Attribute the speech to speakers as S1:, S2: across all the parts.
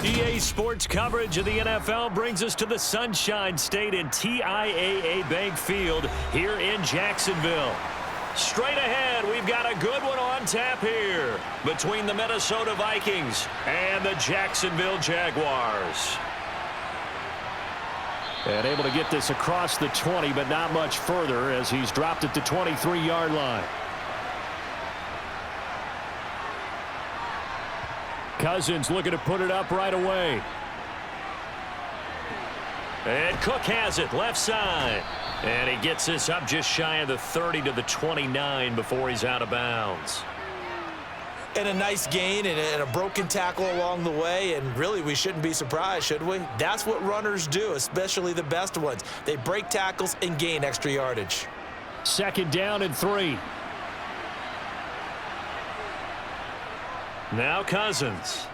S1: EA Sports coverage of the NFL brings us to the Sunshine State and TIAA Bank Field here in Jacksonville. Straight ahead, we've got a good one on tap here between the Minnesota Vikings and the Jacksonville Jaguars. And able to get this across the 20, but not much further as he's dropped at the 23-yard line. Cousins looking to put it up right away. And Cook has it left side. And he gets this up just shy of the 30 to the 29 before he's out of bounds.
S2: And a nice gain and a broken tackle along the way, and really we shouldn't be surprised, should we? That's what runners do, especially the best ones. They break tackles and gain extra yardage.
S1: 2nd down and 3. Now Cousins.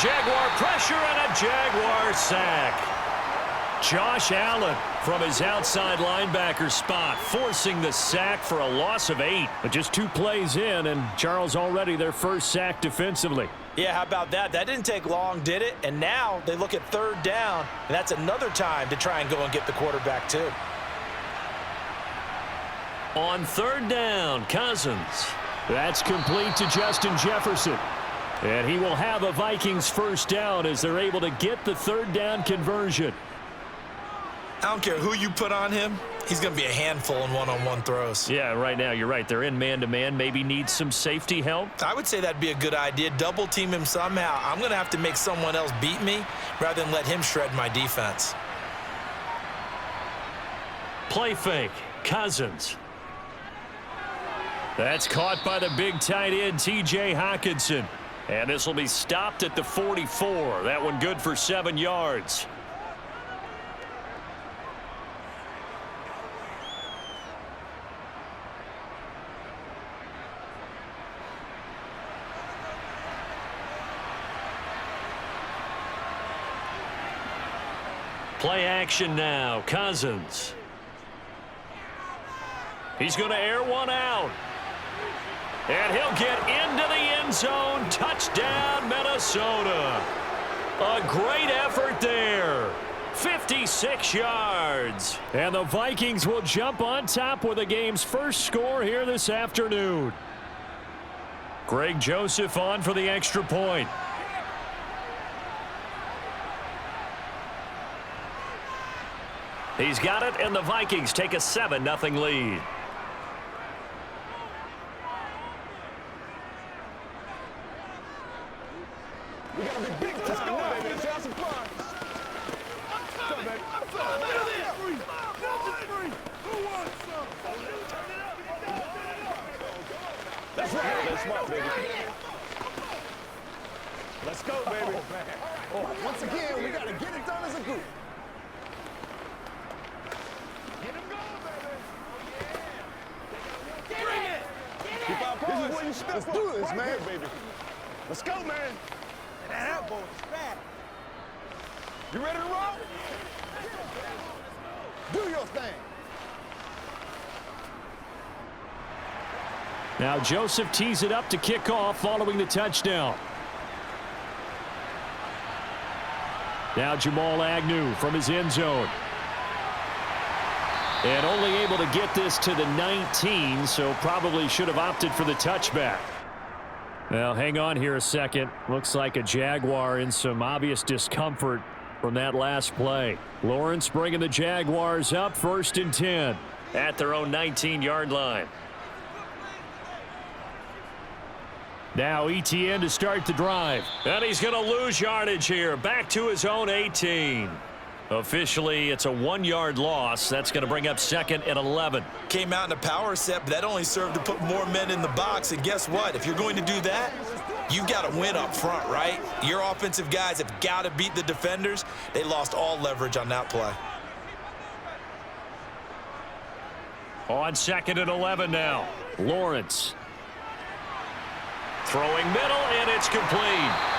S1: Jaguar pressure and a Jaguar sack. Josh Allen from his outside linebacker spot, forcing the sack for a loss of 8. But just 2 plays in, and Charles already their first sack defensively.
S2: Yeah, how about that? That didn't take long, did it? And now they look at 3rd down, and that's another time to try and go and get the quarterback too.
S1: On 3rd down, Cousins. That's complete to Justin Jefferson. And he will have a Vikings first down as they're able to get the 3rd down conversion.
S2: I don't care who you put on him. He's going to be a handful in one-on-one throws.
S1: Yeah, right now you're right. They're in man-to-man. Maybe need some safety help.
S2: I would say that'd be a good idea. Double team him somehow. I'm going to have to make someone else beat me rather than let him shred my defense.
S1: Play fake. Cousins. That's caught by the big tight end, T.J. Hockenson. And this will be stopped at the 44. That one good for 7 yards. Play action now. Cousins. He's going to air one out. And he'll get into the end zone. Touchdown, Minnesota. A great effort there. 56 yards. And the Vikings will jump on top with the game's first score here this afternoon. Greg Joseph on for the extra point. He's got it, and the Vikings take a 7-0 lead.
S3: We got to be big time. Let's go, baby. Let's have some fun. Come on, baby. Who wants some? That's right. That's smart, baby. Let's go, baby. Oh, once again, we got to get it done as a group. Get him going, baby. Bring it. Keep our paws. This is where you step Let's do this, right man. Here, baby. Let's go, man. That boy's fat. You ready to roll? Do your thing.
S1: Now Joseph tees it up to kick off following the touchdown. Now Jamal Agnew from his end zone. And only able to get this to the 19, so probably should have opted for the touchback. Well, hang on here a second. Looks like a Jaguar in some obvious discomfort from that last play. Lawrence bringing the Jaguars up 1st and 10 at their own 19-yard line. Now Etienne to start the drive. And he's going to lose yardage here. Back to his own 18. Officially, it's a 1-yard loss. That's going to bring up 2nd and 11.
S2: Came out in a power set, but that only served to put more men in the box. And guess what? If you're going to do that, you've got to win up front, right? Your offensive guys have got to beat the defenders. They lost all leverage on that play.
S1: On 2nd and 11 now. Lawrence. Throwing middle, and it's complete.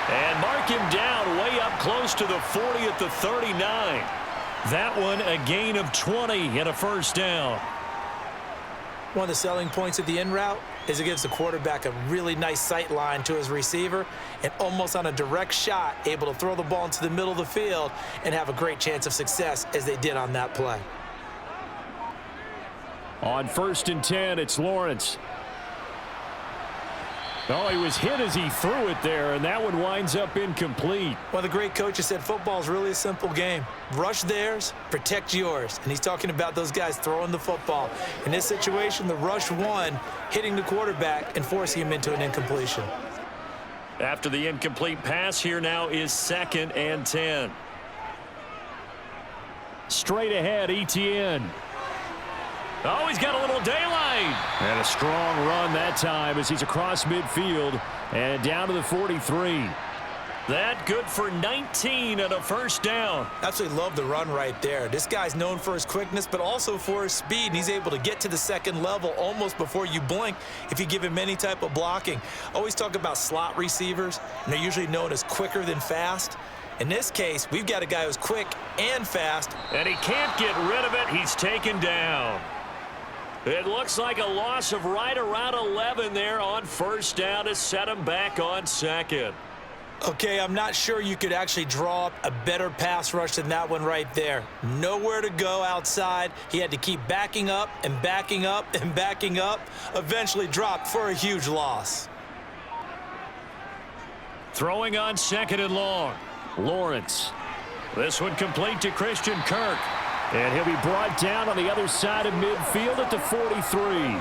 S1: And mark him down way up close to the 40 at the 39. That one a gain of 20 and a first down.
S2: One of the selling points of the in route is it gives the quarterback a really nice sight line to his receiver and almost on a direct shot able to throw the ball into the middle of the field and have a great chance of success as they did on that play.
S1: On 1st and 10, it's Lawrence. Oh, he was hit as he threw it there, and that one winds up incomplete.
S2: Well, the great coach has said football is really a simple game. Rush theirs, protect yours. And he's talking about those guys throwing the football. In this situation, the rush won, hitting the quarterback and forcing him into an incompletion.
S1: After the incomplete pass, here now is 2nd and 10. Straight ahead, Etienne. Oh, he's got a little daylight. And a strong run that time as he's across midfield and down to the 43. That good for 19 and a first down.
S2: Absolutely love the run right there. This guy's known for his quickness, but also for his speed. And he's able to get to the second level almost before you blink if you give him any type of blocking. Always talk about slot receivers, and they're usually known as quicker than fast. In this case, we've got a guy who's quick and fast.
S1: And he can't get rid of it. He's taken down. It looks like a loss of right around 11 there on first down to set him back on 2nd.
S2: Okay, I'm not sure you could actually draw up a better pass rush than that one right there. Nowhere to go outside. He had to keep backing up and backing up and backing up. Eventually dropped for a huge loss.
S1: Throwing on 2nd and long. Lawrence. This one complete to Christian Kirk. And he'll be brought down on the other side of midfield at the 43.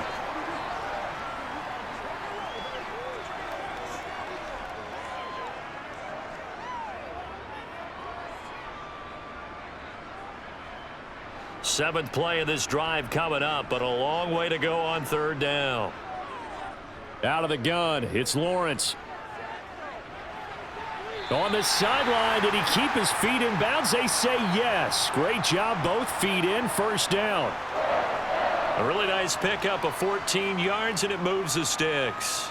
S1: Seventh play of this drive coming up, but a long way to go on 3rd down. Out of the gun, it's Lawrence. On the sideline, did he keep his feet in bounds? They say yes. Great job, both feet in, first down. A really nice pickup of 14 yards, and it moves the sticks.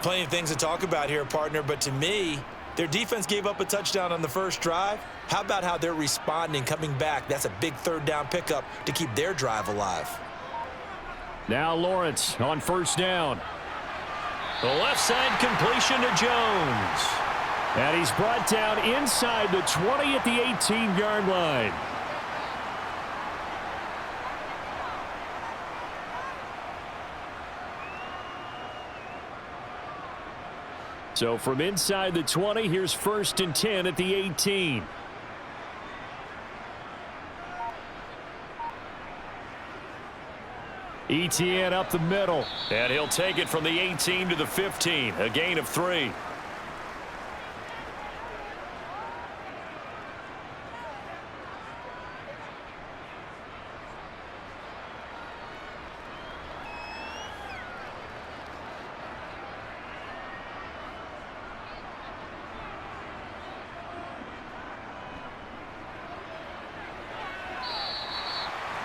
S2: Plenty of things to talk about here, partner, but to me, their defense gave up a touchdown on the first drive. How about how they're responding, coming back? That's a big 3rd down pickup to keep their drive alive.
S1: Now Lawrence on first down. The left side completion to Jones. And he's brought down inside the 20 at the 18-yard line. So from inside the 20, here's 1st and 10 at the 18. Etienne up the middle. And he'll take it from the 18 to the 15. A gain of 3.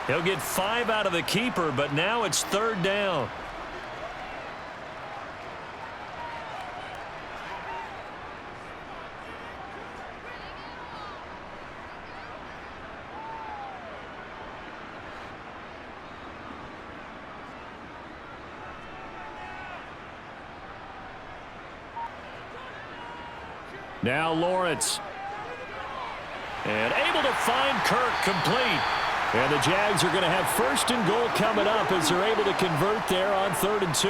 S1: He'll get 5 out of the keeper, but now it's 3rd down. Now Lawrence. And able to find Kirk complete. And the Jags are going to have 1st and goal coming up as they're able to convert there on 3rd and 2.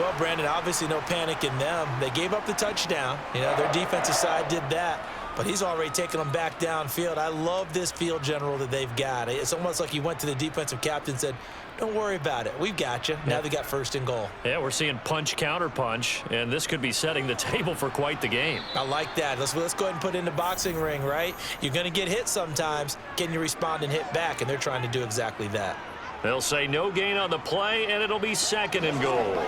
S2: Well, Brandon, obviously no panic in them. They gave up the touchdown. You know, their defensive side did that. But he's already taken them back downfield. I love this field general that they've got. It's almost like he went to the defensive captain and said, don't worry about it. We've got you. Now they got 1st and goal.
S1: Yeah, we're seeing punch, counter punch, and this could be setting the table for quite the game.
S2: I like that. Let's go ahead and put it in the boxing ring, right? You're going to get hit sometimes. Can you respond and hit back? And they're trying to do exactly that.
S1: They'll say no gain on the play, and it'll be 2nd and goal.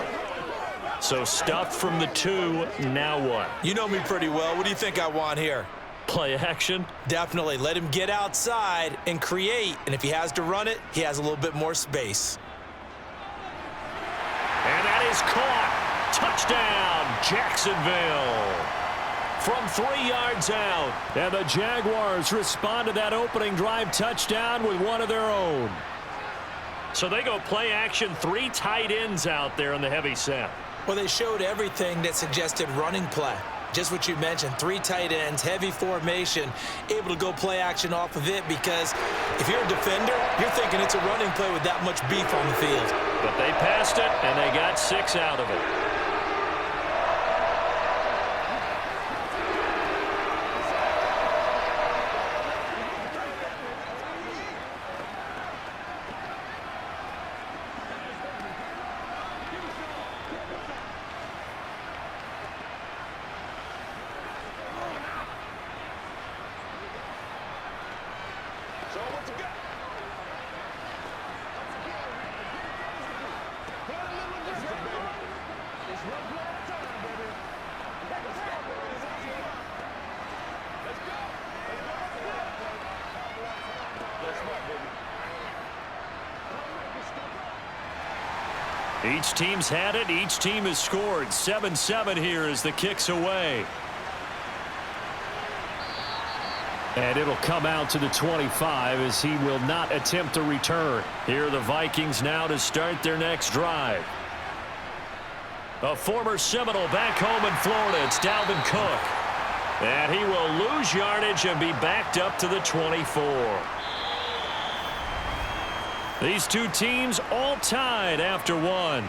S1: So stuffed from the 2, now what?
S2: You know me pretty well. What do you think I want here?
S1: Play action?
S2: Definitely. Let him get outside and create. And if he has to run it, he has a little bit more space.
S1: And that is caught. Touchdown, Jacksonville. From 3 yards out. And the Jaguars respond to that opening drive touchdown with one of their own. So they go play action, 3 tight ends out there in the heavy set.
S2: Well, they showed everything that suggested running play. Just what you mentioned, 3 tight ends, heavy formation, able to go play action off of it because if you're a defender, you're thinking it's a running play with that much beef on the field.
S1: But they passed it, and they got 6 out of it.
S3: So what you got? Play a little aggressive, baby. It's one play at a time, baby. Let's go. Let's go. Let's go, baby.
S1: Each team's had it. Each team has scored. 7-7 here as the kick's away. And it'll come out to the 25 as he will not attempt a return. Here are the Vikings now to start their next drive. A former Seminole back home in Florida. It's Dalvin Cook. And he will lose yardage and be backed up to the 24. These two teams all tied after one.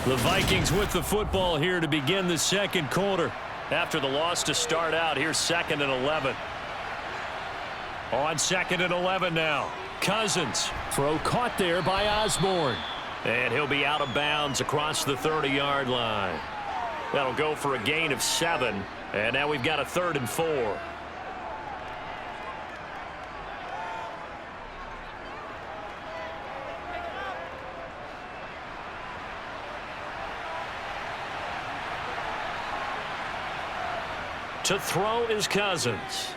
S1: The Vikings with the football here to begin the second quarter. After the loss to start out, here's 2nd and 11. On 2nd and 11 now. Cousins. Throw caught there by Osborne. And he'll be out of bounds across the 30-yard line. That'll go for a gain of 7. And now we've got a 3rd and 4. To throw is Cousins.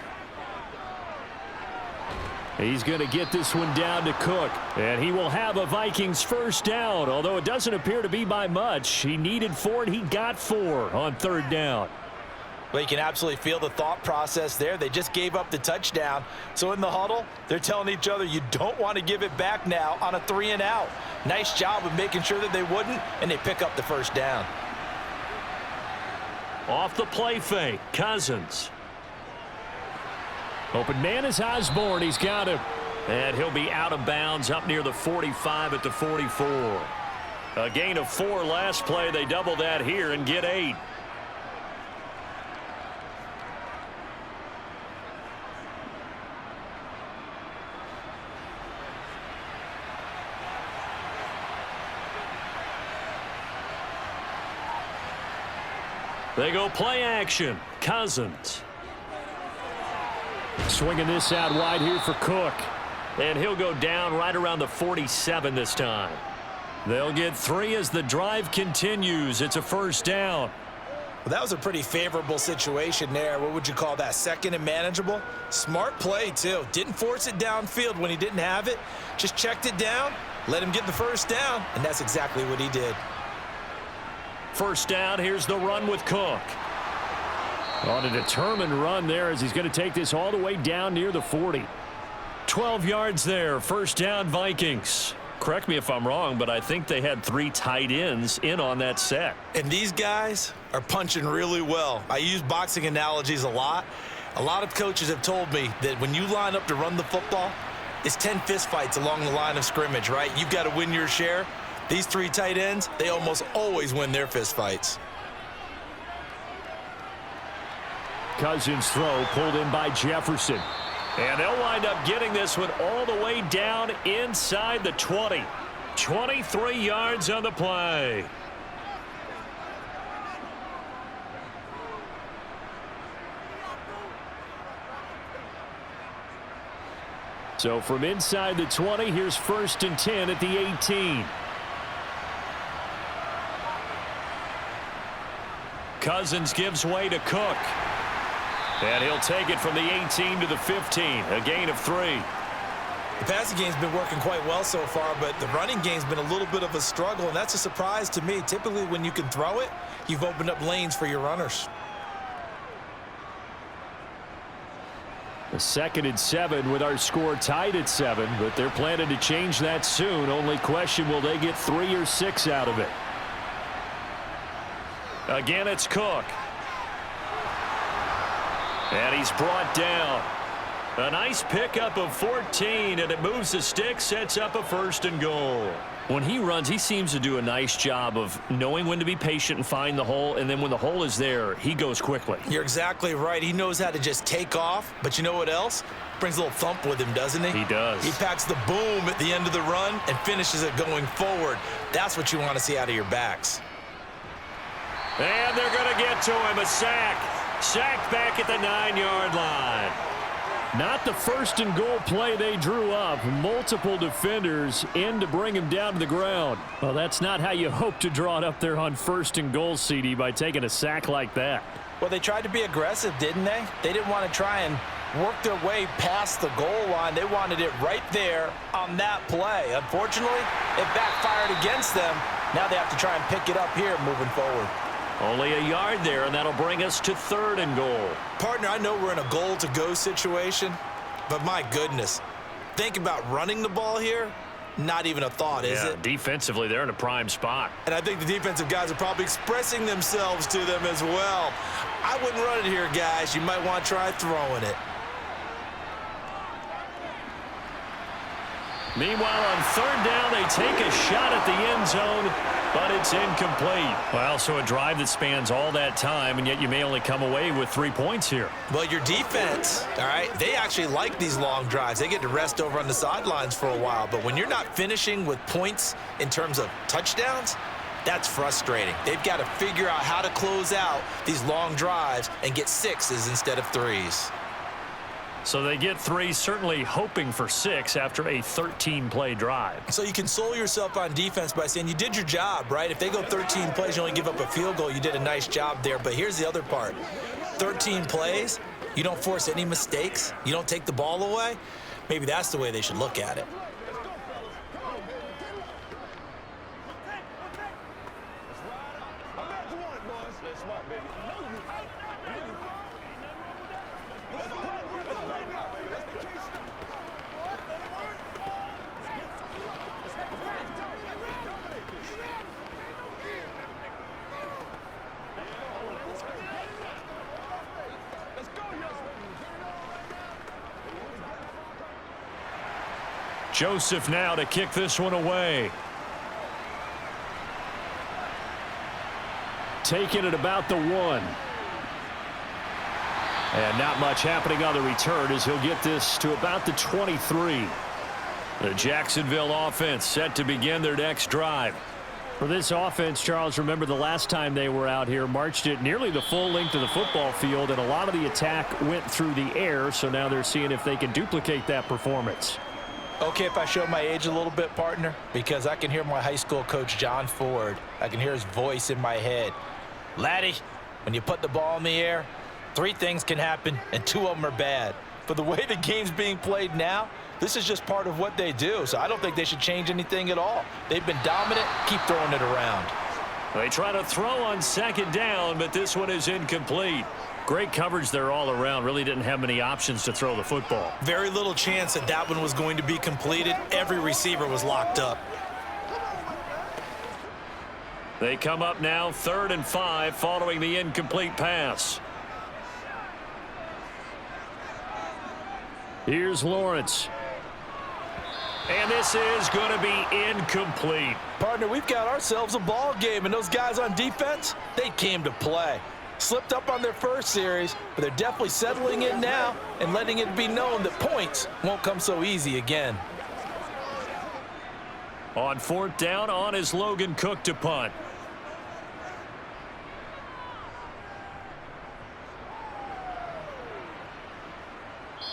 S1: He's going to get this one down to Cook. And he will have a Vikings first down, although it doesn't appear to be by much. He needed 4, and he got 4 on 3rd down.
S2: Well, you can absolutely feel the thought process there. They just gave up the touchdown. So in the huddle, they're telling each other, you don't want to give it back now on a 3-and-out. Nice job of making sure that they wouldn't, and they pick up the first down.
S1: Off the play fake, Cousins. Open man is Osborne. He's got him. And he'll be out of bounds up near the 45 at the 44. A gain of 4 last play. They double that here and get 8. They go play action. Cousins. Swinging this out wide here for Cook. And he'll go down right around the 47 this time. They'll get 3 as the drive continues. It's a first down.
S2: Well, that was a pretty favorable situation there. What would you call that? 2nd and manageable? Smart play, too. Didn't force it downfield when he didn't have it. Just checked it down, let him get the first down, and that's exactly what he did.
S1: First down, here's the run with Cook. On a determined run there as he's going to take this all the way down near the 40. 12 yards there, first down Vikings. Correct me if I'm wrong, but I think they had 3 tight ends in on that set.
S2: And these guys are punching really well. I use boxing analogies a lot. A lot of coaches have told me that when you line up to run the football, it's 10 fistfights along the line of scrimmage, right? You've got to win your share. These 3 tight ends, they almost always win their fistfights.
S1: Cousins' throw pulled in by Jefferson. And they'll wind up getting this one all the way down inside the 20. 23 yards on the play. So from inside the 20, here's 1st and 10 at the 18. Cousins gives way to Cook. And he'll take it from the 18 to the 15, a gain of 3.
S2: The passing game's been working quite well so far, but the running game's been a little bit of a struggle, and that's a surprise to me. Typically, when you can throw it, you've opened up lanes for your runners.
S1: A 2nd and 7 with our score tied at 7, but they're planning to change that soon. Only question, will they get 3 or 6 out of it? Again, it's Cook. And he's brought down. A nice pickup of 14, and it moves the stick, sets up a 1st and goal. When he runs, he seems to do a nice job of knowing when to be patient and find the hole, and then when the hole is there, he goes quickly.
S2: You're exactly right. He knows how to just take off, but you know what else? Brings a little thump with him, doesn't he?
S1: He does.
S2: He packs the boom at the end of the run and finishes it going forward. That's what you want to see out of your backs.
S1: And they're going to get to him, a sack. Sacked back at the 9-yard line. Not the 1st and goal play they drew up. Multiple defenders in to bring him down to the ground. Well, that's not how you hope to draw it up there on 1st and goal, CD, by taking a sack like that.
S2: Well, they tried to be aggressive, didn't they? They didn't want to try and work their way past the goal line. They wanted it right there on that play. Unfortunately, it backfired against them. Now they have to try and pick it up here moving forward.
S1: Only a yard there, and that'll bring us to 3rd and goal.
S2: Partner, I know we're in a goal-to-go situation, but my goodness, think about running the ball here. Not even a thought, is it?
S1: Defensively, they're in a prime spot.
S2: And I think the defensive guys are probably expressing themselves to them as well. I wouldn't run it here, guys. You might want to try throwing it.
S1: Meanwhile, on 3rd down, they take a shot at the end zone, but it's incomplete. Well, so a drive that spans all that time, and yet you may only come away with 3 points here.
S2: Well, your defense, all right, they actually like these long drives. They get to rest over on the sidelines for a while, but when you're not finishing with points in terms of touchdowns, that's frustrating. They've got to figure out how to close out these long drives and get 6s instead of 3s.
S1: So they get 3, certainly hoping for 6 after a 13-play drive.
S2: So you console yourself on defense by saying you did your job, right? If they go 13 plays, you only give up a field goal, you did a nice job there. But here's the other part. 13 plays, you don't force any mistakes, you don't take the ball away. Maybe that's the way they should look at it.
S1: Joseph now to kick this one away. Taking it about the 1. And not much happening on the return as he'll get this to about the 23. The Jacksonville offense set to begin their next drive. For this offense, Charles, remember the last time they were out here, marched it nearly the full length of the football field, and a lot of the attack went through the air, so now they're seeing if they can duplicate that performance.
S2: Okay, if I show my age a little bit, partner, because I can hear my high school coach, John Ford. I can hear his voice in my head. Laddie, when you put the ball in the air, 3 things can happen, and 2 of them are bad. For the way the game's being played now, this is just part of what they do, so I don't think they should change anything at all. They've been dominant. Keep throwing it around.
S1: They try to throw on 2nd down, but this one is incomplete. Great coverage there all around. Really didn't have many options to throw the football.
S2: Very little chance that that one was going to be completed. Every receiver was locked up.
S1: They come up now 3rd and 5 following the incomplete pass. Here's Lawrence. And this is going to be incomplete.
S2: Partner, we've got ourselves a ball game, and those guys on defense, they came to play. Slipped up on their first series, but they're definitely settling in now and letting it be known that points won't come so easy again.
S1: On 4th down, on is Logan Cook to punt.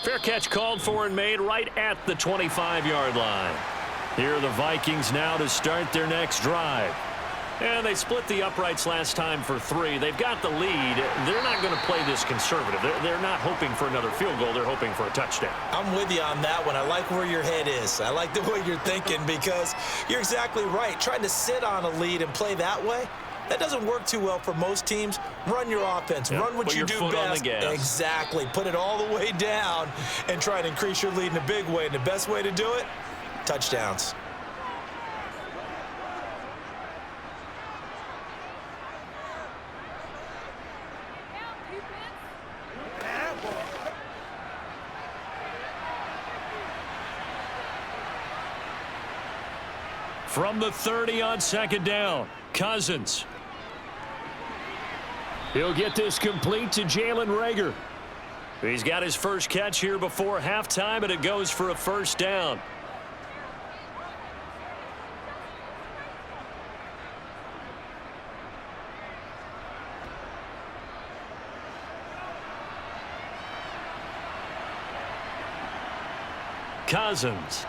S1: Fair catch called for and made right at the 25-yard line. Here are the Vikings now to start their next drive. And they split the uprights last time for 3. They've got the lead. They're not going to play this conservative. They're not hoping for another field goal. They're hoping for a touchdown.
S2: I'm with you on that one. I like where your head is. I like the way you're thinking because you're exactly right. Trying to sit on a lead and play that way, That doesn't work too well for most teams. Run your offense. Run what you do best. Exactly. Put it all the way down and try to increase your lead in a big way. And the best way to do it, touchdowns.
S1: From the 30 on second down, Cousins. He'll get this complete to Jalen Reagor. He's got his first catch here before halftime, and it goes for a first down. Cousins.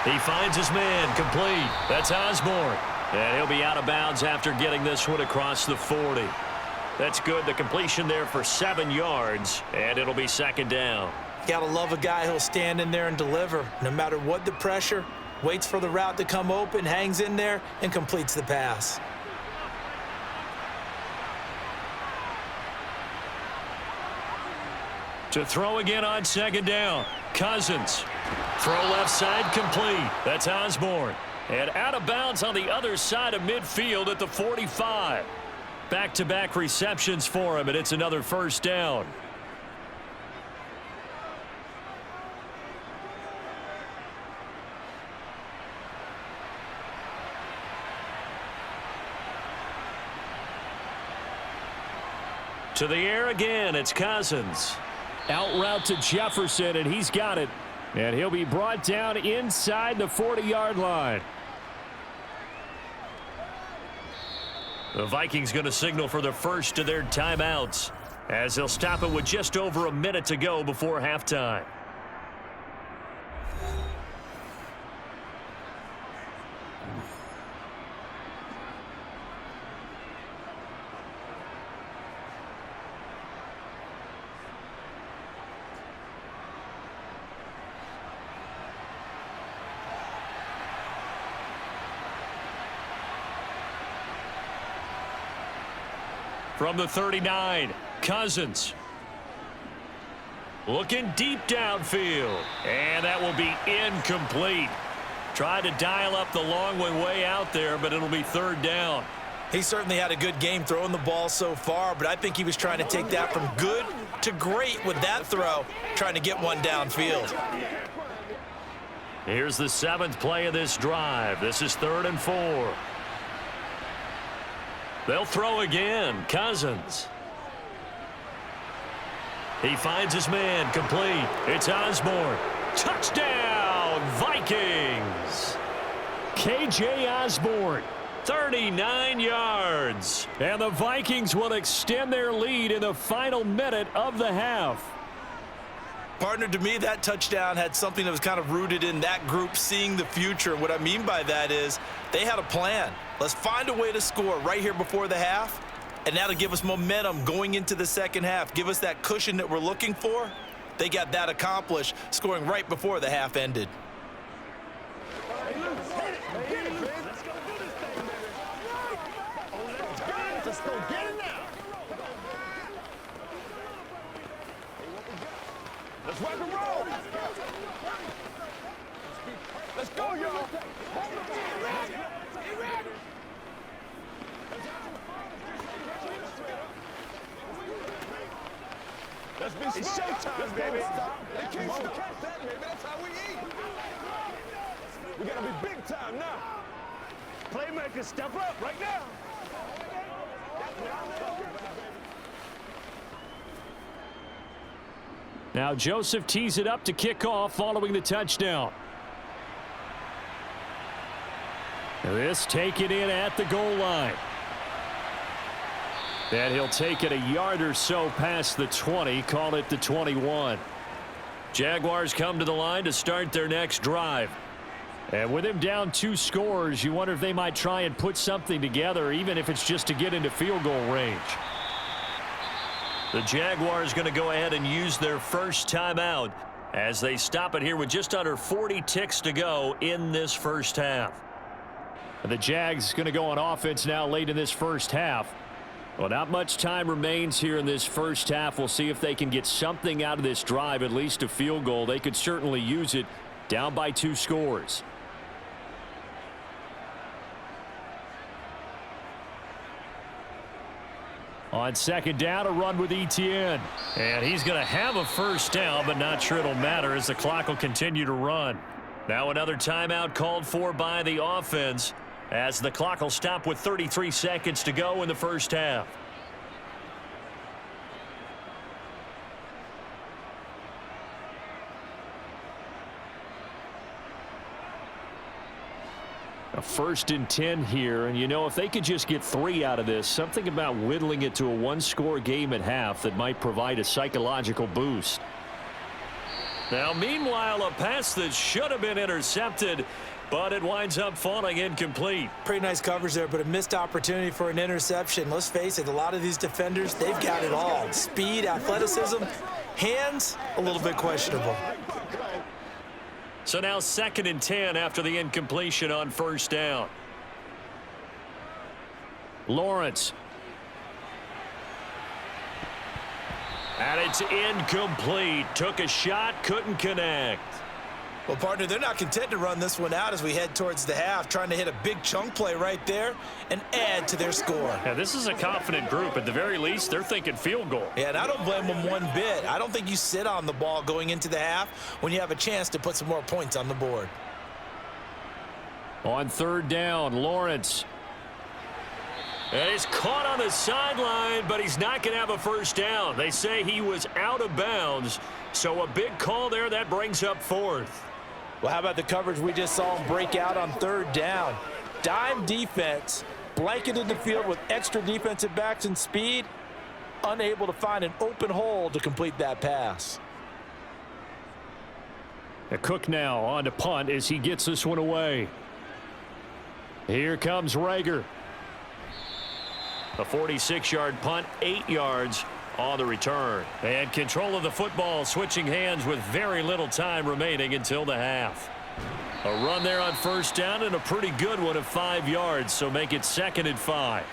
S1: He finds his man, complete. That's Osborne. And he'll be out of bounds after getting this one across the 40. That's good. The completion there for 7 yards, and it'll be second down.
S2: Gotta love a guy who'll stand in there and deliver. No matter what the pressure, waits for the route to come open, hangs in there, and completes the pass.
S1: To throw again on second down, Cousins. Throw left side complete. That's Osborne. And out of bounds on the other side of midfield at the 45. Back-to-back receptions for him, and it's another first down. To the air again, it's Cousins. Out route to Jefferson, and he's got it. And he'll be brought down inside the 40-yard line. The Vikings going to signal for the first of their timeouts, as they'll stop it with just over a minute to go before halftime. From the 39, Cousins. Looking deep downfield. And that will be incomplete. Tried to dial up the long way out there, but it'll be third down.
S2: He certainly had a good game throwing the ball so far, but I think he was trying to take that from good to great with that throw, trying to get one downfield.
S1: Here's the 7th play of this drive. This is 3rd and 4. They'll throw again. Cousins. He finds his man, complete. It's Osborne. Touchdown, Vikings. K.J. Osborne, 39 yards. And the Vikings will extend their lead in the final minute of the half.
S2: Partner, to me, that touchdown had something that was kind of rooted in that group seeing the future. What I mean by that is they had a plan. Let's find a way to score right here before the half, and that'll give us momentum going into the second half, give us that cushion that we're looking for. They got that accomplished, scoring right before the half ended.
S3: Let's rock and roll. Let's go, y'all. Let's be it's showtime, baby. They can't catch that, baby. That's how we eat. We gotta be big time now. Playmakers, step up right now.
S1: Now Joseph tees it up to kick off following the touchdown. This taken in at the goal line. And he'll take it a yard or so past the 20, call it the 21. Jaguars come to the line to start their next drive. And with him down 2 scores, you wonder if they might try and put something together, even if it's just to get into field goal range. The Jaguars going to go ahead and use their first timeout as they stop it here with just under 40 ticks to go in this first half. The Jags going to go on offense now late in this first half. Well, not much time remains here in this first half. We'll see if they can get something out of this drive, at least a field goal. They could certainly use it, down by 2 scores. On second down, a run with Etienne. And he's going to have a first down, but not sure it'll matter as the clock will continue to run. Now another timeout called for by the offense as the clock will stop with 33 seconds to go in the first half. A 1st and 10 here, and you know, if they could just get 3 out of this, something about whittling it to a 1-score game at half that might provide a psychological boost. Now, meanwhile, a pass that should have been intercepted, but it winds up falling incomplete.
S2: Pretty nice coverage there, but a missed opportunity for an interception. Let's face it, a lot of these defenders, they've got it all. Speed, athleticism, hands, a little bit questionable.
S1: So now 2nd and 10 after the incompletion on first down. Lawrence. And it's incomplete. Took a shot, couldn't connect.
S2: Well, partner, they're not content to run this one out as we head towards the half, trying to hit a big chunk play right there and add to their score.
S1: Yeah, this is a confident group. At the very least, they're thinking field goal.
S2: Yeah, and I don't blame them one bit. I don't think you sit on the ball going into the half when you have a chance to put some more points on the board.
S1: On 3rd down, Lawrence. And he's caught on the sideline, but he's not going to have a first down. They say he was out of bounds, so a big call there. That brings up 4th.
S2: Well, how about the coverage we just saw him break out on 3rd down? Dime defense, blanketed the field with extra defensive backs and speed, unable to find an open hole to complete that pass.
S1: Cook now on to punt as he gets this one away. Here comes Rager. A 46-yard punt, 8 yards on the return. And control of the football, switching hands with very little time remaining until the half. A run there on first down and a pretty good one of 5 yards, so make it 2nd and 5.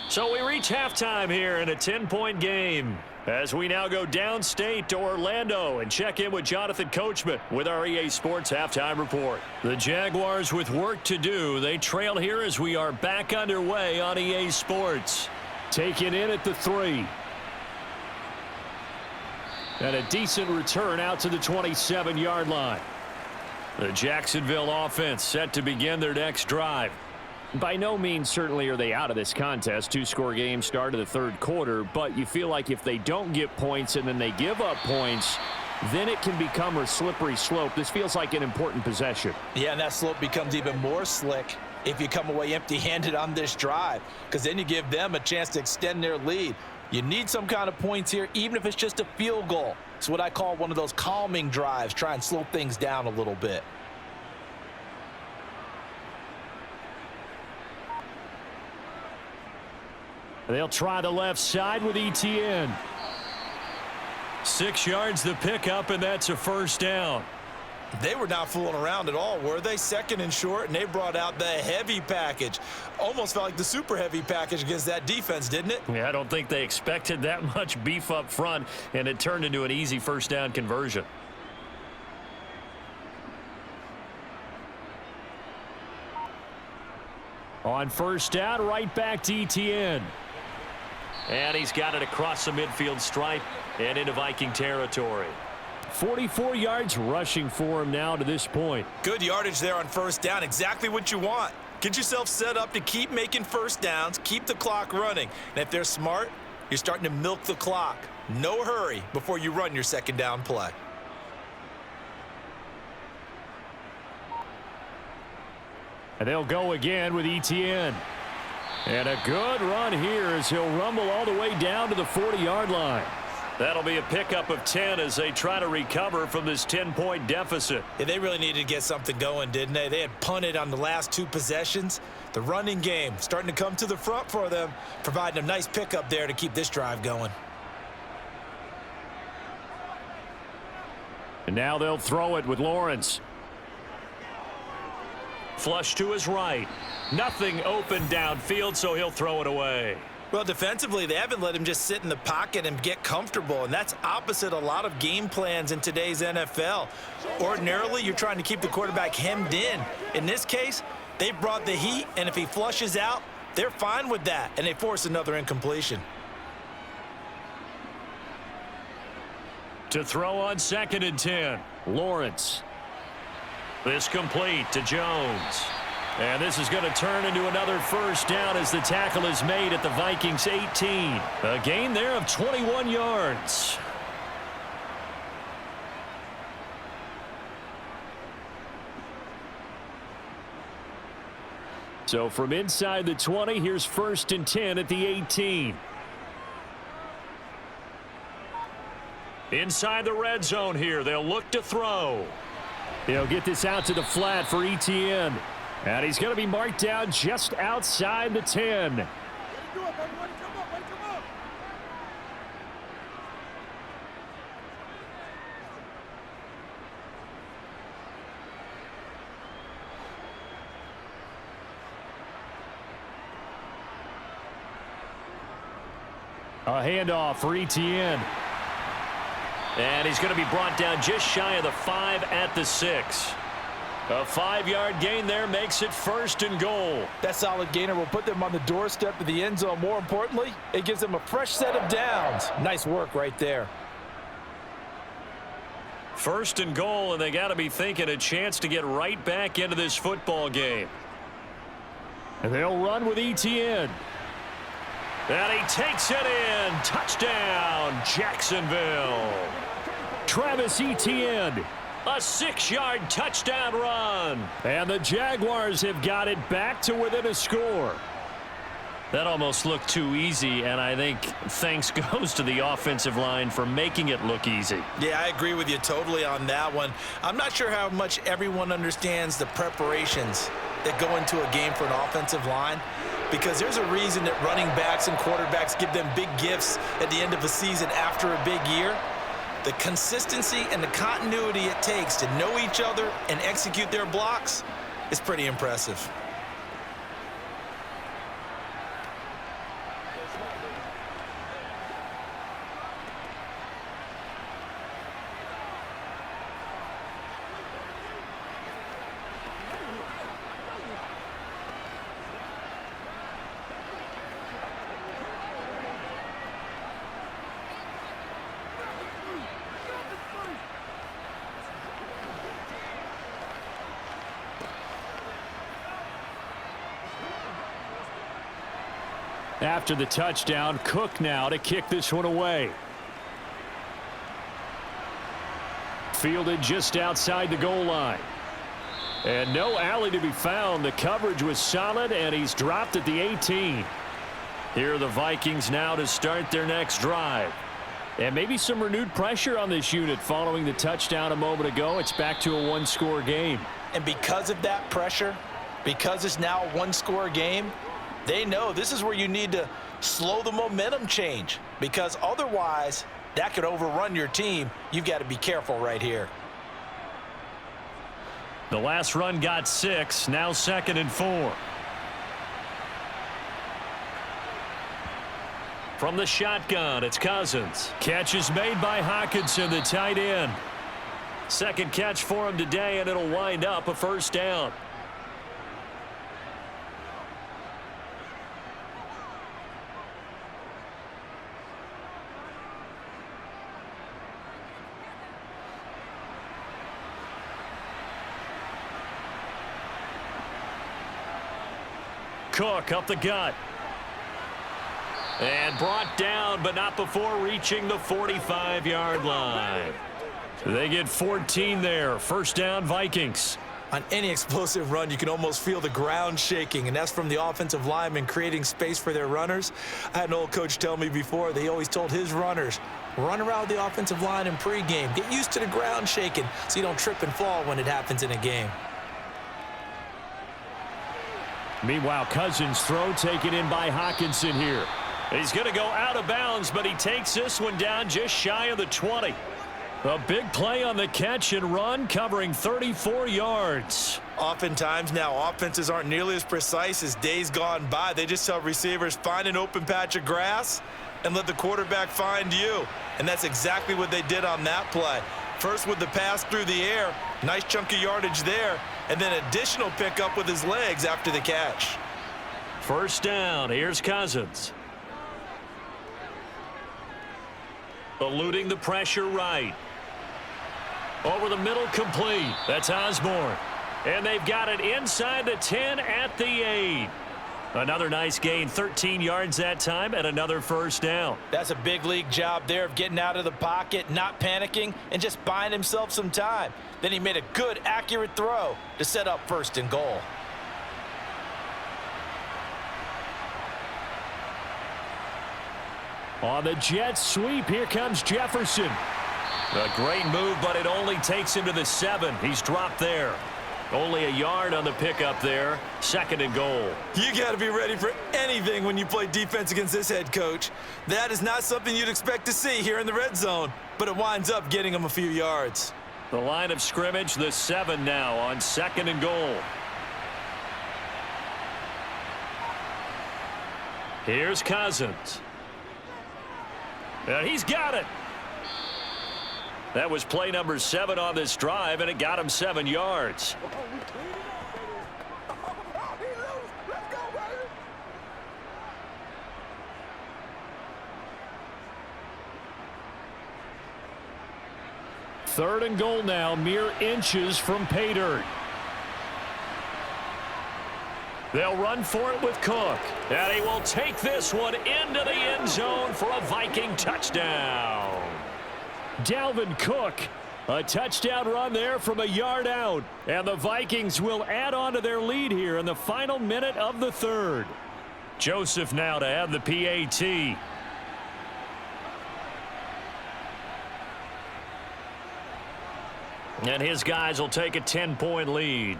S1: So we reach halftime here in a 10-point game as we now go downstate to Orlando and check in with Jonathan Coachman with our EA Sports Halftime Report. The Jaguars with work to do. They trail here as we are back underway on EA Sports. Taken in at the 3. And a decent return out to the 27-yard line. The Jacksonville offense set to begin their next drive. By no means certainly are they out of this contest. 2-score game start of the 3rd quarter, but you feel like if they don't get points and then they give up points, then it can become a slippery slope. This feels like an important possession.
S2: Yeah, and that slope becomes even more slick if you come away empty-handed on this drive, because then you give them a chance to extend their lead. You need some kind of points here, even if it's just a field goal. It's what I call one of those calming drives, try and slow things down a little bit.
S1: They'll try the left side with Etienne. 6 yards the pickup, and that's a first down.
S2: They were not fooling around at all, were they? 2nd and short, and they brought out the heavy package. Almost felt like the super heavy package against that defense, didn't it?
S1: Yeah, I don't think they expected that much beef up front, and it turned into an easy first down conversion. On first down, right back to Etienne. And he's got it across the midfield stripe and into Viking territory. 44 yards rushing for him now to this point.
S2: Good yardage there on first down. Exactly what you want. Get yourself set up to keep making first downs, keep the clock running. And if they're smart, you're starting to milk the clock. No hurry before you run your 2nd down play.
S1: And they'll go again with Etienne. And a good run here as he'll rumble all the way down to the 40-yard line. That'll be a pickup of 10 as they try to recover from this 10-point deficit.
S2: Yeah, they really needed to get something going, didn't they? They had punted on the last 2 possessions. The running game starting to come to the front for them, providing a nice pickup there to keep this drive going.
S1: And now they'll throw it with Lawrence. Flush to his right. Nothing open downfield, so he'll throw it away.
S2: Well, defensively, they haven't let him just sit in the pocket and get comfortable, and that's opposite a lot of game plans in today's NFL. Ordinarily, you're trying to keep the quarterback hemmed in. In this case, they brought the heat, and if he flushes out, they're fine with that, and they force another incompletion.
S1: To throw on 2nd and 10, Lawrence. This complete to Jones. And this is going to turn into another first down as the tackle is made at the Vikings 18. A gain there of 21 yards. So from inside the 20, here's 1st and 10 at the 18. Inside the red zone here, they'll look to throw. He'll get this out to the flat for Etienne. And he's going to be marked down just outside the 10. A handoff for Etienne. And he's going to be brought down just shy of the 5 at the 6. A 5-yard gain there makes it 1st and goal.
S2: That solid gainer will put them on the doorstep of the end zone. More importantly, it gives them a fresh set of downs. Nice work right there.
S1: 1st and goal, and they got to be thinking a chance to get right back into this football game. And they'll run with Etienne. And he takes it in. Touchdown, Jacksonville. Travis Etienne. A 6-yard touchdown run. And the Jaguars have got it back to within a score. That almost looked too easy, and I think thanks goes to the offensive line for making it look easy.
S2: Yeah, I agree with you totally on that one. I'm not sure how much everyone understands the preparations that go into a game for an offensive line, because there's a reason that running backs and quarterbacks give them big gifts at the end of a season after a big year. The consistency and the continuity it takes to know each other and execute their blocks is pretty impressive.
S1: After the touchdown, Cook now to kick this one away. Fielded just outside the goal line. And no alley to be found. The coverage was solid, and he's dropped at the 18. Here are the Vikings now to start their next drive. And maybe some renewed pressure on this unit following the touchdown a moment ago. It's back to a one-score game.
S2: And because of that pressure, because it's now a one-score game, they know this is where you need to slow the momentum change, because otherwise that could overrun your team. You've got to be careful right here.
S1: The last run got 6, now 2nd and 4. From the shotgun, it's Cousins. Catch is made by Hockenson, the tight end. Second catch for him today, and it'll wind up a first down. Cook up the gut. And brought down, but not before reaching the 45-yard line. They get 14 there. First down, Vikings.
S2: On any explosive run, you can almost feel the ground shaking, and that's from the offensive linemen creating space for their runners. I had an old coach tell me before, they always told his runners, run around the offensive line in pregame. Get used to the ground shaking so you don't trip and fall when it happens in a game.
S1: Meanwhile, Cousins' throw taken in by Hockenson here. He's going to go out of bounds, but he takes this one down just shy of the 20. A big play on the catch and run, covering 34 yards.
S2: Oftentimes now, offenses aren't nearly as precise as days gone by. They just tell receivers, find an open patch of grass and let the quarterback find you. And that's exactly what they did on that play. First with the pass through the air, nice chunk of yardage there, and then additional pickup with his legs after the catch.
S1: First down, here's Cousins. Eluding the pressure right. Over the middle, complete. That's Osborne. And they've got it inside the 10 at the 8. Another nice gain, 13 yards that time, and another first down.
S2: That's a big league job there of getting out of the pocket, not panicking, and just buying himself some time. Then he made a good, accurate throw to set up first and goal.
S1: On the jet sweep, here comes Jefferson. A great move, but it only takes him to the 7. He's dropped there. Only a yard on the pickup there. Second and goal.
S2: You got to be ready for anything when you play defense against this head coach. That is not something you'd expect to see here in the red zone, but it winds up getting him a few yards.
S1: The line of scrimmage, the 7 now on second and goal. Here's Cousins. And he's got it. That was play number 7 on this drive, and it got him 7 yards. Third and goal now, mere inches from pay dirt. They'll run for it with Cook. And he will take this one into the end zone for a Viking touchdown. Dalvin Cook, a touchdown run there from a yard out. And the Vikings will add on to their lead here in the final minute of the third. Joseph now to add the PAT. And his guys will take a 10-point lead.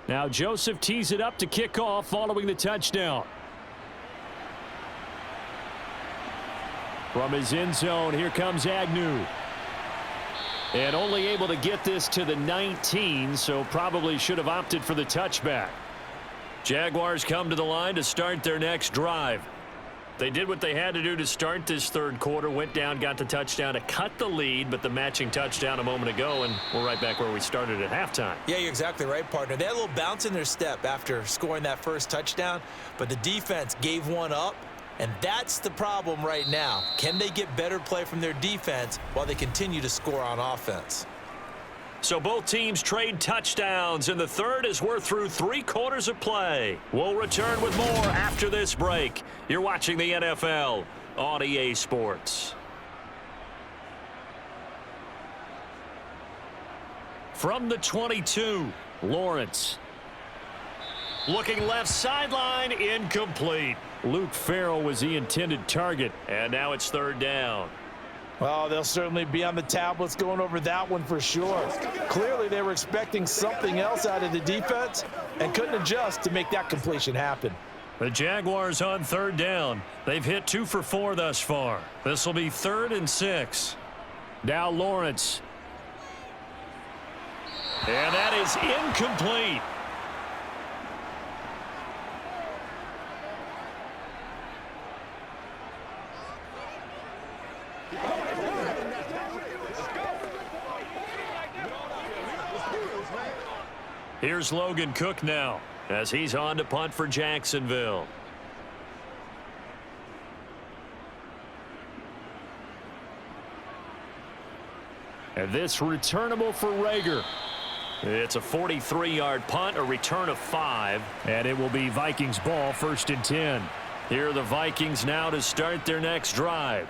S1: Now Joseph tees it up to kick off following the touchdown. From his end zone, here comes Agnew. And only able to get this to the 19, so probably should have opted for the touchback. Jaguars come to the line to start their next drive. They did what they had to do to start this third quarter, went down, got the touchdown to cut the lead, but the matching touchdown a moment ago, and we're right back where we started at halftime.
S2: Yeah, you're exactly right, partner. They had a little bounce in their step after scoring that first touchdown, but the defense gave one up, and that's the problem right now. Can they get better play from their defense while they continue to score on offense?
S1: So both teams trade touchdowns in the third as we're through 3 quarters of play. We'll return with more after this break. You're watching the NFL on EA Sports. From the 22, Lawrence. Looking left sideline, incomplete. Luke Farrell was the intended target, and now it's third down.
S2: Well, they'll certainly be on the tablets going over that one for sure. Clearly, they were expecting something else out of the defense and couldn't adjust to make that completion happen.
S1: The Jaguars on third down. They've hit 2 for 4 thus far. This will be 3rd and 6. Now Lawrence. And that is incomplete. Here's Logan Cook now as he's on to punt for Jacksonville. And this returnable for Rager. It's a 43-yard punt, a return of 5.
S4: And it will be Vikings ball, 1st and 10.
S1: Here are the Vikings now to start their next drive.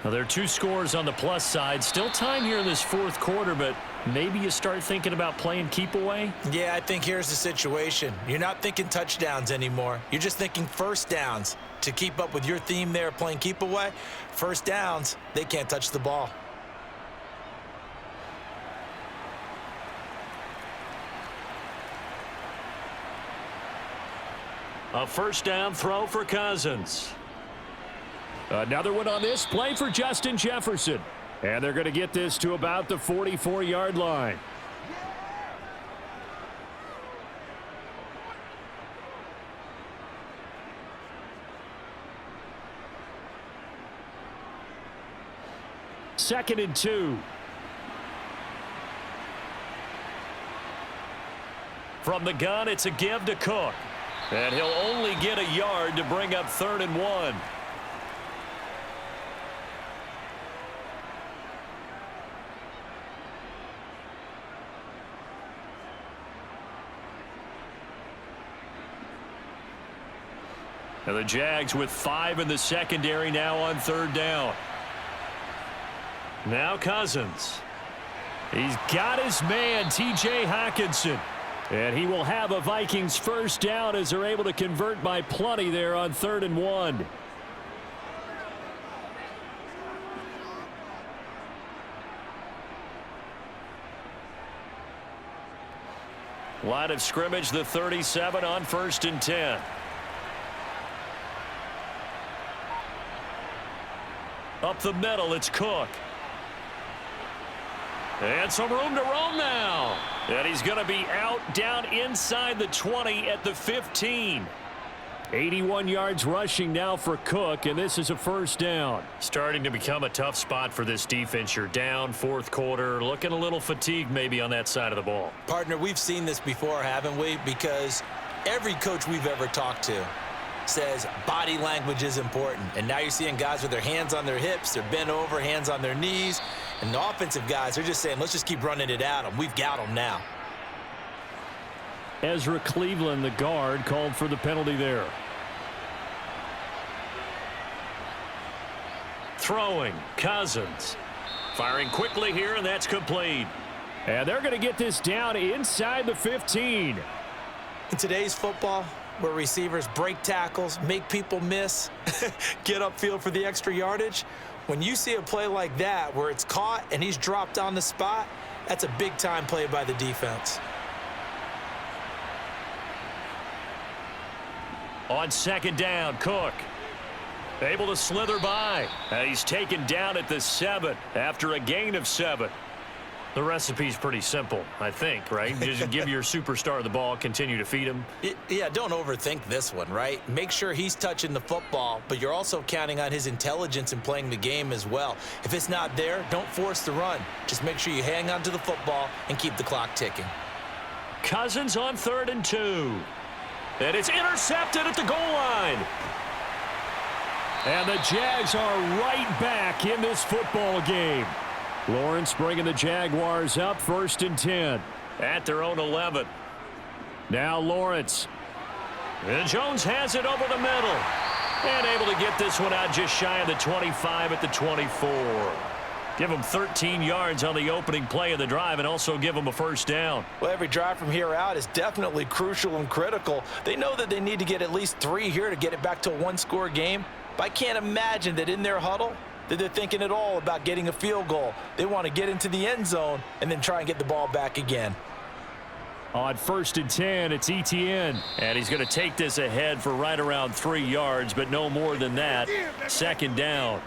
S4: Now, there are 2 scores on the plus side. Still time here in this 4th quarter, but maybe you start thinking about playing keep away?
S2: Yeah, I think here's the situation. You're not thinking touchdowns anymore. You're just thinking first downs. To keep up with your theme there, playing keep away, first downs, they can't touch the ball.
S1: A first down throw for Cousins.
S4: Another one on this play for Justin Jefferson. And they're going to get this to about the 44-yard line. Second and 2.
S1: From the gun, it's a give to Cook. And he'll only get a yard to bring up 3rd and 1. And the Jags with 5 in the secondary now on 3rd down. Now Cousins.
S4: He's got his man, T.J. Hockenson. And he will have a Vikings first down as they're able to convert by plenty there on 3rd and 1.
S1: Line of scrimmage, the 37 on 1st and 10. Up the middle, it's Cook. And some room to roam now. And he's going to be out down inside the 20 at the 15.
S4: 81 yards rushing now for Cook, and this is a first down.
S1: Starting to become a tough spot for this defense. You're down 4th quarter, looking a little fatigued maybe on that side of the ball.
S2: Partner, we've seen this before, haven't we? Because every coach we've ever talked to says body language is important. And now you're seeing guys with their hands on their hips, they're bent over, hands on their knees. And the offensive guys are just saying, let's just keep running it at them. We've got them now.
S4: Ezra Cleveland, the guard, called for the penalty there.
S1: Throwing, Cousins. Firing quickly here, and that's complete.
S4: And they're going to get this down inside the 15.
S2: In today's football, where receivers break tackles, make people miss, get upfield for the extra yardage, when you see a play like that where it's caught and he's dropped on the spot, that's a big-time play by the defense.
S1: On 2nd down, Cook. Able to slither by. And he's taken down at the 7 after a gain of 7. The recipe's pretty simple, I think, right? Just give your superstar the ball, continue to feed him.
S2: Yeah, don't overthink this one, right? Make sure he's touching the football, but you're also counting on his intelligence in playing the game as well. If it's not there, don't force the run. Just make sure you hang on to the football and keep the clock ticking.
S1: Cousins on 3rd and 2. And it's intercepted at the goal line.
S4: And the Jags are right back in this football game. Lawrence bringing the Jaguars up, 1st and 10.
S1: At their own 11.
S4: Now Lawrence.
S1: And Jones has it over the middle. And able to get this one out just shy of the 25 at the 24. Give them 13 yards on the opening play of the drive and also give them a first down.
S2: Well, every drive from here out is definitely crucial and critical. They know that they need to get at least 3 here to get it back to a 1-score game. But I can't imagine that in their huddle that they're thinking at all about getting a field goal. They want to get into the end zone and then try and get the ball back again.
S4: On 1st and 10, it's ETN.
S1: And he's going to take this ahead for right around 3 yards, but no more than that. 2nd down.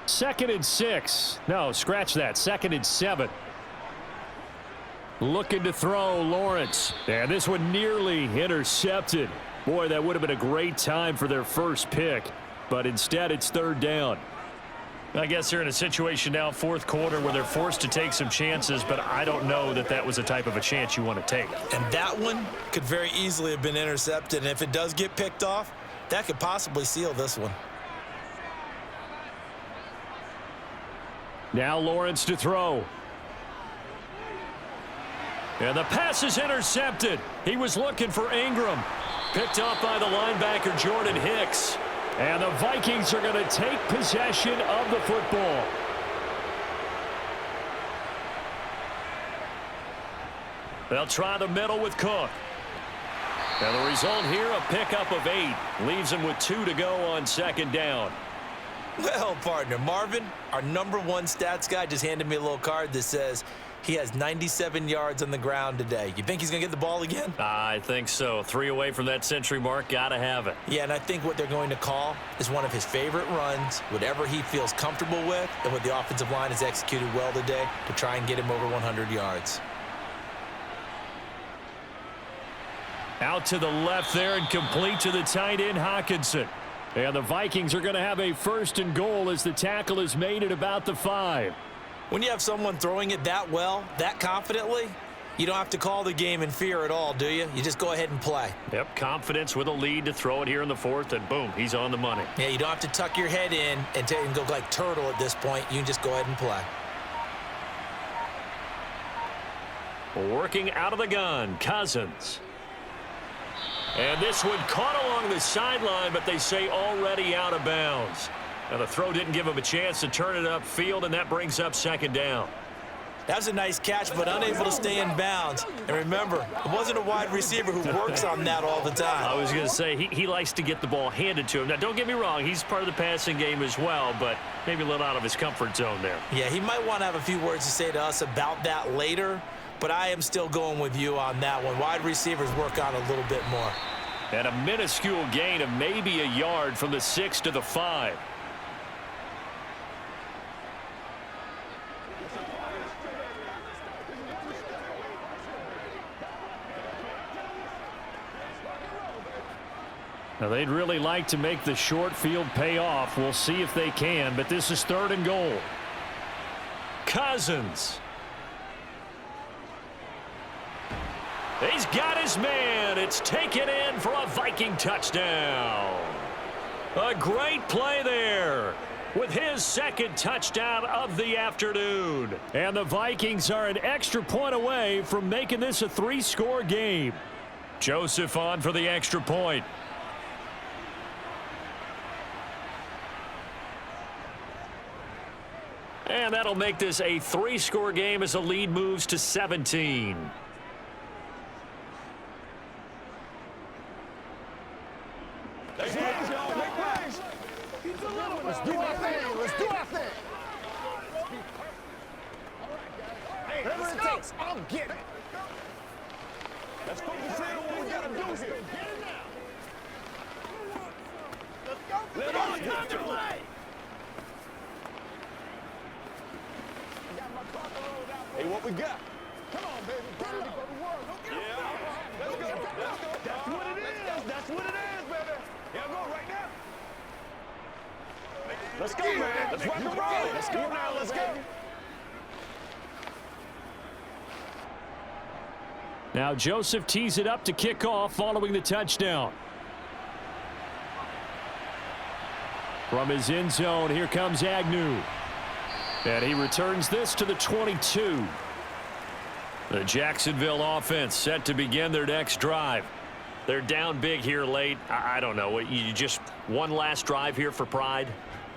S4: Second and 6. No, scratch that. 2nd and 7. Looking to throw, Lawrence. And this one nearly intercepted. Boy, that would have been a great time for their first pick. But instead, it's 3rd down. I guess they're in a situation now, fourth quarter, where they're forced to take some chances, but I don't know that that was the type of a chance you want to take.
S2: And that one could very easily have been intercepted, and if it does get picked off, that could possibly seal this one.
S4: Now Lawrence to throw. And the pass is intercepted. He was looking for Ingram. Picked off by the linebacker, Jordan Hicks. And the Vikings are going to take possession of the football. They'll try the middle with Cook. And the result here, a pickup of 8. Leaves them with 2 to go on second down.
S2: Well, partner, Marvin, our #1 stats guy, just handed me a little card that says he has 97 yards on the ground today. You think he's going to get the ball again?
S4: I think so. 3 away from that century mark. Got to have it.
S2: Yeah, and I think what they're going to call is one of his favorite runs, whatever he feels comfortable with, and what the offensive line has executed well today to try and get him over 100 yards.
S4: Out to the left there and complete to the tight end, Hockenson. And the Vikings are going to have a 1st and goal as the tackle is made at about the 5.
S2: When you have someone throwing it that well, that confidently, you don't have to call the game in fear at all, do you? You just go ahead and play.
S4: Yep, confidence with a lead to throw it here in the 4th, and boom, he's on the money.
S2: Yeah, you don't have to tuck your head in and go like turtle at this point. You can just go ahead and play.
S4: Working out of the gun, Cousins. And this one caught along the sideline, but they say already out of bounds. Now, the throw didn't give him a chance to turn it upfield, and that brings up second down.
S2: That was a nice catch, but unable to stay in bounds. And remember, it wasn't a wide receiver who works on that all the time.
S4: I was going to say, he likes to get the ball handed to him. Now, don't get me wrong, he's part of the passing game as well, but maybe a little out of his comfort zone there.
S2: Yeah, he might want to have a few words to say to us about that later, but I am still going with you on that one. Wide receivers work on a little bit more.
S4: And a minuscule gain of maybe a yard from the 6 to the 5. Now, they'd really like to make the short field pay off. We'll see if they can, but this is 3rd and goal. Cousins. He's got his man. It's taken in for a Viking touchdown. A great play there with his 2nd touchdown of the afternoon. And the Vikings are an extra point away from making this a 3-score game. Joseph on for the extra point. And that'll make this a 3-score game as the lead moves to 17.
S3: Let's do our thing. Let's do our thing. Hey, whatever it takes, I'm getting it. Let's focus in on what we gotta do here. Let's go. Let us get play. Hey, what we got? Come on, baby. Yeah. Let's go. Let's go. That's what it is. That's what it is, baby. Yeah, go right now. Let's go, man. Let's rock and roll. Let's go now. Let's go.
S4: Now Joseph tees it up to kick off following the touchdown. From his end zone, here comes Agnew. And he returns this to the 22. The Jacksonville offense set to begin their next drive. They're down big here late. I don't know. You just one last drive here for pride?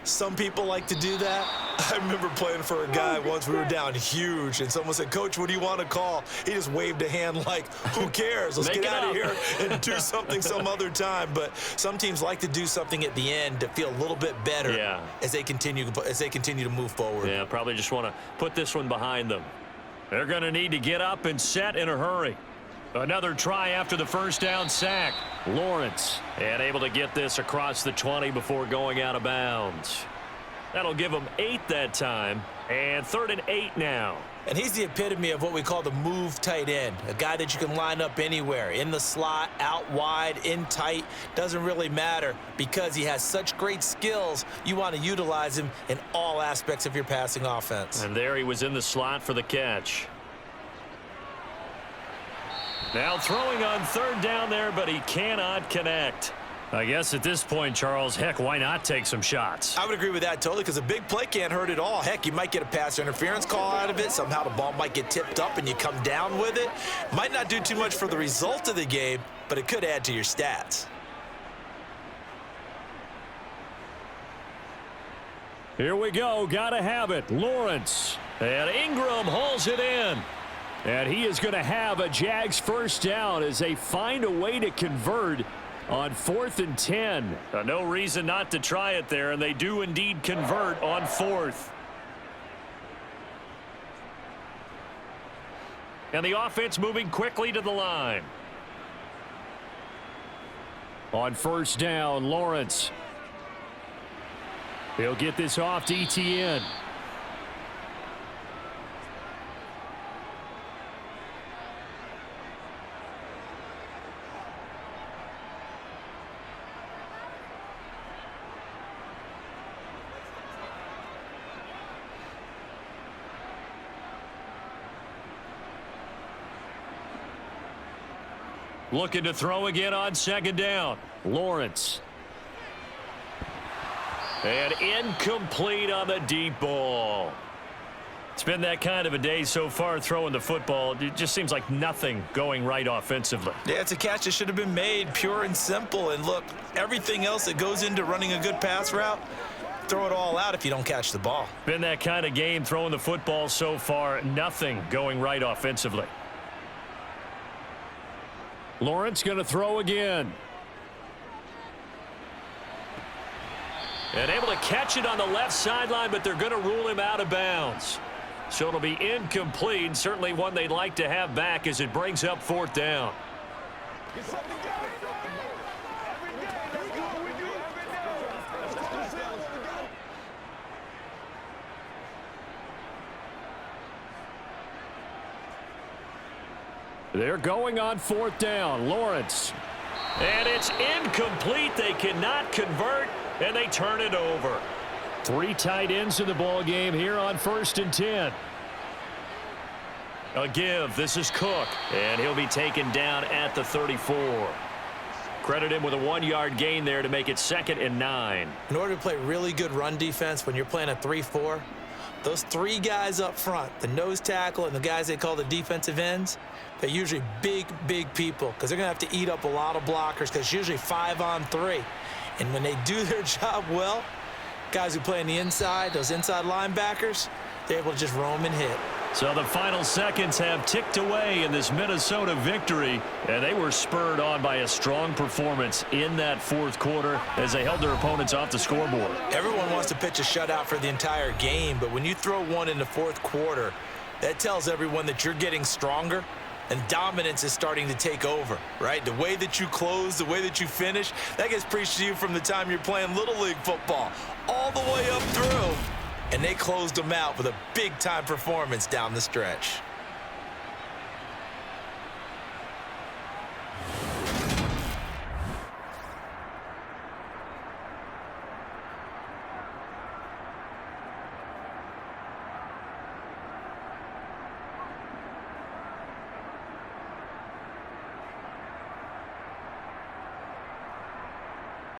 S2: Some people like to do that. I remember playing for a guy once. We were down huge, and someone said, "Coach, what do you want to call?" He just waved a hand like, who cares? Let's get out of here and do something some other time. But some teams like to do something at the end to feel a little bit better as they continue to move forward.
S4: Yeah, probably just want to put this one behind them. They're going to need to get up and set in a hurry. Another try after the first down sack. Lawrence, and able to get this across the 20 before going out of bounds. That'll give them 8 that time, and 3rd and 8 now.
S2: And he's the epitome of what we call the move tight end, a guy that you can line up anywhere, in the slot, out wide, in tight, doesn't really matter because he has such great skills. You want to utilize him in all aspects of your passing offense.
S1: And there he was in the slot for the catch. Now throwing on third down there, but he cannot connect. I guess at this point, Charles, heck, why not take some shots?
S2: I would agree with that totally because a big play can't hurt at all. Heck, you might get a pass interference call out of it. Somehow the ball might get tipped up and you come down with it. Might not do too much for the result of the game, but it could add to your stats.
S1: Here we go. Got to have it. Lawrence. And Ingram hauls it in. And he is going to have a Jags first down as they find a way to convert on 4th and 10. No reason not to try it there, and they do indeed convert on 4th. And the offense moving quickly to the line. On first down, Lawrence. He'll get this off to ETN. Looking to throw again on second down. Lawrence. And incomplete on the deep ball. It's been that kind of a day so far throwing the football. It just seems like nothing going right offensively.
S2: Yeah, it's a catch that should have been made, pure and simple. And look, everything else that goes into running a good pass route, throw it all out if you don't catch the ball.
S1: Been that kind of game throwing the football so far. Nothing going right offensively. Lawrence going to throw again. And able to catch it on the left sideline, but they're going to rule him out of bounds. So it'll be incomplete. Certainly one they'd like to have back as it brings up 4th down. They're going on 4th down. Lawrence. And it's incomplete. They cannot convert, and they turn it over. 3 tight ends in the ball game here on 1st and 10. A give. This is Cook, and he'll be taken down at the 34. Credit him with a 1-yard gain there to make it 2nd and 9.
S2: In order to play really good run defense when you're playing a 3-4, those 3 guys up front, the nose tackle and the guys they call the defensive ends, they're usually big, big people because they're going to have to eat up a lot of blockers because it's usually 5-on-3. And when they do their job well, guys who play on the inside, those inside linebackers, they're able to just roam and hit.
S1: So the final seconds have ticked away in this Minnesota victory, and they were spurred on by a strong performance in that 4th quarter as they held their opponents off the scoreboard.
S2: Everyone wants to pitch a shutout for the entire game, but when you throw one in the 4th quarter, that tells everyone that you're getting stronger and dominance is starting to take over, right? The way that you close, the way that you finish, that gets preached to you from the time you're playing Little League football all the way up through. And they closed them out with a big-time performance down the stretch.